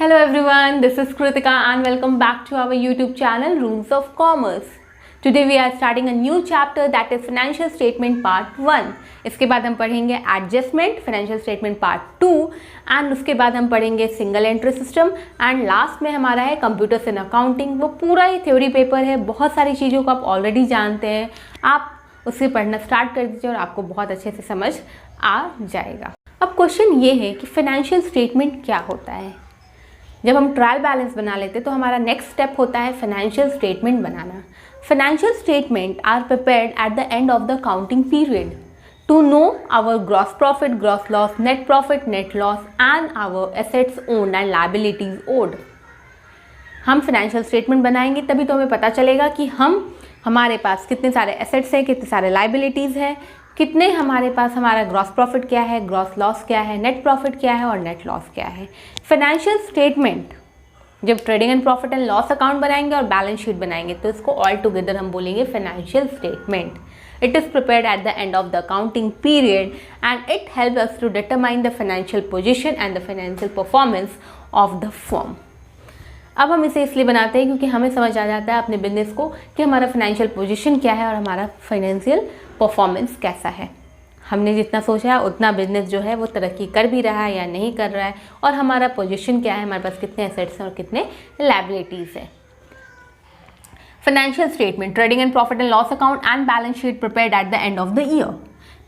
Hello everyone, this is Kritika and welcome back to our YouTube channel Rules of Commerce. Today we are starting a new chapter that is Financial Statement Part 1. इसके बाद हम पढ़ेंगे Adjustment, Financial Statement Part 2 and उसके बाद हम पढ़ेंगे Single Entry System and last में हमारा है Computers in Accounting. वो पूरा ही थ्योरी पेपर है, बहुत सारी चीज़ों को आप ऑलरेडी जानते हैं. आप उसे पढ़ना स्टार्ट कर दीजिए और आपको बहुत अच्छे से समझ आ जाएगा. अब क्वेश्चन ये है कि फाइनेंशियल स्टेटमेंट क्या होता है. जब हम ट्रायल बैलेंस बना लेते हैं तो हमारा नेक्स्ट स्टेप होता है फाइनेंशियल स्टेटमेंट बनाना. Financial statement are prepared at the end of the counting period to know our gross profit, gross loss, net profit, net loss and our assets owned and liabilities owed. हम financial statement बनाएंगे तभी तो हमें पता चलेगा कि हमारे पास कितने सारे एसेट्स हैं, कितने सारे लायबिलिटीज़ हैं, कितने हमारे पास हमारा ग्रॉस प्रॉफिट क्या है, ग्रॉस लॉस क्या है, नेट प्रॉफिट क्या है और नेट लॉस क्या है. फाइनेंशियल स्टेटमेंट जब trading and profit and loss account बनाएंगे और बैलेंस शीट बनाएंगे तो इसको ऑल टुगेदर हम बोलेंगे financial statement. It is prepared at the end of the accounting period and it help us to determine the financial position and the financial performance of the firm. अब हम इसे इसलिए बनाते हैं क्योंकि हमें समझ आ जाता है अपने बिजनेस को कि हमारा फाइनेंशियल पोजीशन क्या है और हमारा फाइनेंशियल परफॉर्मेंस कैसा है. हमने जितना सोचा है उतना बिजनेस जो है वो तरक्की कर भी रहा है या नहीं कर रहा है और हमारा पोजीशन क्या है, हमारे पास कितने एसेट्स हैं और कितने लायबिलिटीज़ हैं. Financial statement, trading and profit and loss account and balance sheet prepared at the end of the year,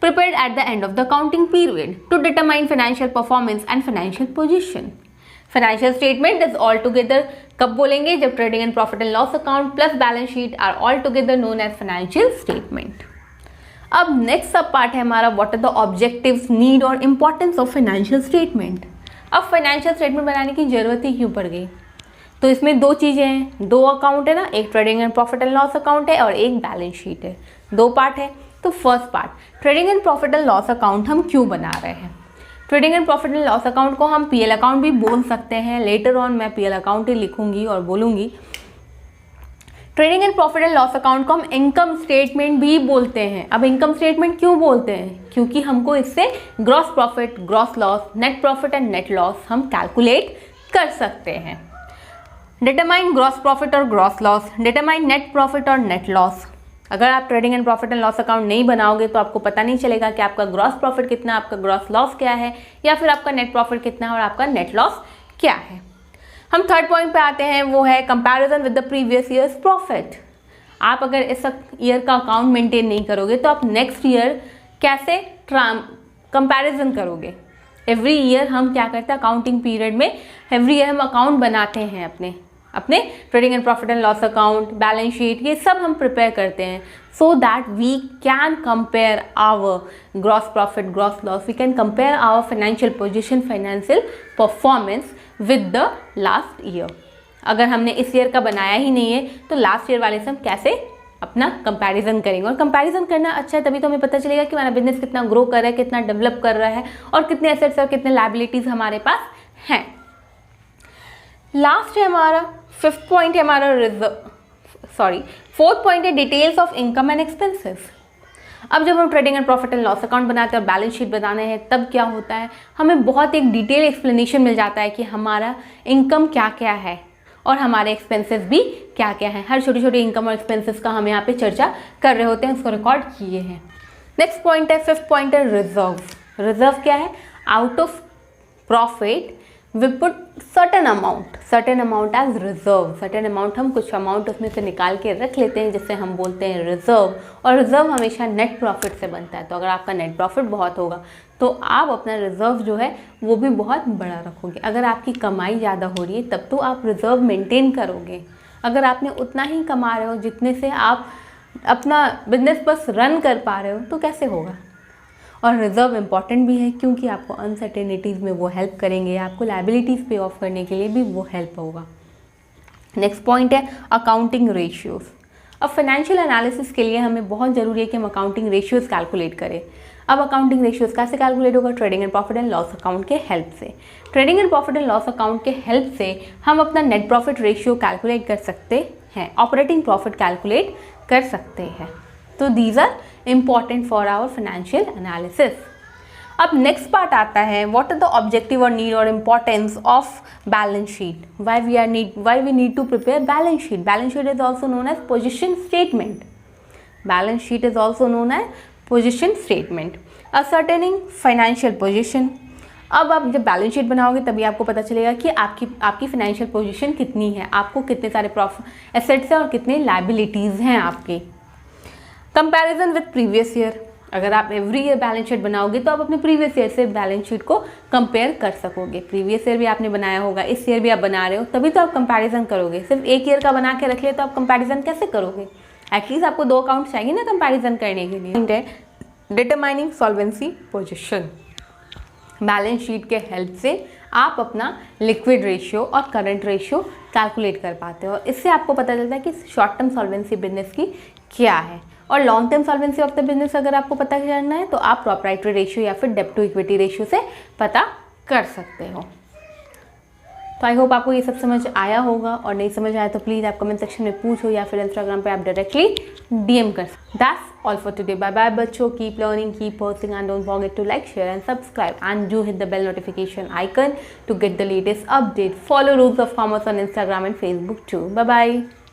prepared at the end of the accounting period to determine financial performance and financial position. Financial statement is all together कब बोलेंगे, जब trading and profit and loss account plus balance sheet are all together known as financial statement. अब next सब part है हमारा what are the objectives, need और importance of financial statement. अब financial statement बनाने की जरूरत ही क्यों पड़ गई, तो इसमें दो चीज़ें हैं, दो अकाउंट है ना, एक trading and profit and loss account है और एक बैलेंस शीट है, दो पार्ट है. तो first part trading and profit and loss account हम क्यों बना रहे हैं. Trading and profit and loss account को हम पीएल अकाउंट भी बोल सकते हैं. लेटर ऑन मैं पीएल अकाउंट ही लिखूंगी और बोलूंगी. Trading and profit and loss account को हम इनकम स्टेटमेंट भी बोलते हैं. अब इनकम स्टेटमेंट क्यों बोलते हैं, क्योंकि हमको इससे gross profit, gross loss, net profit and net loss हम कैलकुलेट कर सकते हैं. डिटरमाइन ग्रॉस प्रॉफिट और gross loss, determine net profit और नेट लॉस. अगर आप trading and profit and loss account नहीं बनाओगे तो आपको पता नहीं चलेगा कि आपका ग्रॉस प्रॉफिट कितना, आपका ग्रॉस लॉस क्या है या फिर आपका नेट प्रॉफिट कितना है और आपका नेट लॉस क्या है. हम थर्ड पॉइंट पे आते हैं, वो है comparison with the previous years profit. आप अगर इस ईयर का अकाउंट मेंटेन नहीं करोगे तो आप नेक्स्ट ईयर कैसे कंपैरिजन करोगे. एवरी ईयर हम क्या करते हैं, अकाउंटिंग पीरियड में एवरी ईयर हम अकाउंट बनाते हैं अपने trading and profit and loss account, balance sheet, ये सब हम प्रिपेयर करते हैं so that we can compare our gross profit, gross loss, we can compare our financial position, financial performance with the last year. अगर हमने इस year का बनाया ही नहीं है तो लास्ट ईयर वाले से हम कैसे अपना कंपैरिजन करेंगे. और कंपैरिजन करना अच्छा है, तभी तो हमें पता चलेगा कि हमारा बिजनेस कितना ग्रो कर रहा है, कितना डेवलप कर रहा है और कितने एसेट्स और कितने लायबिलिटीज हमारे पास हैं. लास्ट है हमारा फिफ्थ पॉइंट है हमारा फोर्थ पॉइंट है details of income and expenses. अब जब हम trading and profit and loss account बनाते हैं और बैलेंस शीट बनाने हैं तब क्या होता है, हमें बहुत एक डिटेल एक्सप्लेनेशन मिल जाता है कि हमारा इनकम क्या क्या है और हमारे एक्सपेंसेस भी क्या क्या है. हर छोटी छोटी इनकम और एक्सपेंसेस का हम यहाँ पे चर्चा कर रहे होते हैं, उसको रिकॉर्ड किए हैं. नेक्स्ट पॉइंट है, फिफ्थ पॉइंट है रिजर्व. रिजर्व क्या है, out of profit we put certain amount as reserve. certain amount हम कुछ अमाउंट उसमें से निकाल के रख लेते हैं जिससे हम बोलते हैं रिजर्व. और रिजर्व हमेशा नेट प्रॉफिट से बनता है. तो अगर आपका नेट प्रॉफिट बहुत होगा तो आप अपना रिजर्व जो है वो भी बहुत बड़ा रखोगे. अगर आपकी कमाई ज़्यादा हो रही है तब तो आप रिजर्व मेंटेन करोगे. अगर आपने उतना ही कमा रहे हो जितने से आप अपना बिजनेस बस रन कर पा रहे हो तो कैसे होगा. और रिजर्व इंपॉर्टेंट भी है क्योंकि आपको अनसर्टेनिटीज़ में वो हेल्प करेंगे, आपको लायबिलिटीज़ पे ऑफ करने के लिए भी वो हेल्प होगा. नेक्स्ट पॉइंट है अकाउंटिंग रेशियोज़. अब फाइनेंशियल एनालिसिस के लिए हमें बहुत ज़रूरी है कि हम अकाउंटिंग रेशियोज़ कैलकुलेट करें. अब अकाउंटिंग रेशियोज़ कैसे कैलकुलेट होगा, trading and profit and loss account के हेल्प से. Trading and profit and loss account के हेल्प से हम अपना नेट प्रॉफिट रेशियो कैलकुलेट कर सकते हैं, ऑपरेटिंग प्रॉफिट कैलकुलेट कर सकते हैं. तो these are important for our financial analysis. अब नेक्स्ट पार्ट आता है, व्हाट आर द ऑब्जेक्टिव और नीड और importance of balance sheet, why we need to prepare balance sheet. Balance sheet is also known as position statement. Balance sheet is also known as position statement. Ascertaining financial position. अब आप जब balance sheet बनाओगे तभी आपको पता चलेगा कि आपकी फाइनेंशियल पोजीशन कितनी है, आपको कितने सारे एसेट्स हैं और कितने लायबिलिटीज़ हैं आपकी. Comparison with previous year. अगर आप एवरी ईयर बैलेंस शीट बनाओगे तो आप अपने प्रीवियस ईयर से बैलेंस शीट को कंपेयर कर सकोगे. प्रीवियस ईयर भी आपने बनाया होगा, इस ईयर भी आप बना रहे हो, तभी तो आप कंपैरिजन करोगे. सिर्फ एक ईयर का बना के रख लिया तो आप कंपैरिजन कैसे करोगे? एटलीस्ट आपको 2 अकाउंट चाहिए ना कंपैरिजन करने के लिए. Determining solvency position. Balance sheet के हेल्प से आप अपना लिक्विड रेशियो और करंट रेशियो कैलकुलेट कर पाते हो. इससे आपको पता चलता है कि शॉर्ट टर्म सॉल्वेंसी बिजनेस की क्या है. और long term solvency of the business अगर आपको पता करना है तो आप प्रोप्राइटरी रेशियो या फिर डेब्ट टू इक्विटी रेशियो से पता कर सकते हो. तो आई होप आपको ये सब समझ आया होगा, और नहीं समझ आया तो प्लीज़ आप कमेंट सेक्शन में पूछो या फिर इंस्टाग्राम पे आप डायरेक्टली DM कर सकते. That's all for today. Bye bye बच्चों. Keep learning, keep pursuing and don't forget to like, share and subscribe and do hit the bell notification icon to get the latest update. Follow Rules of Commerce on Instagram and Facebook too. Bye bye.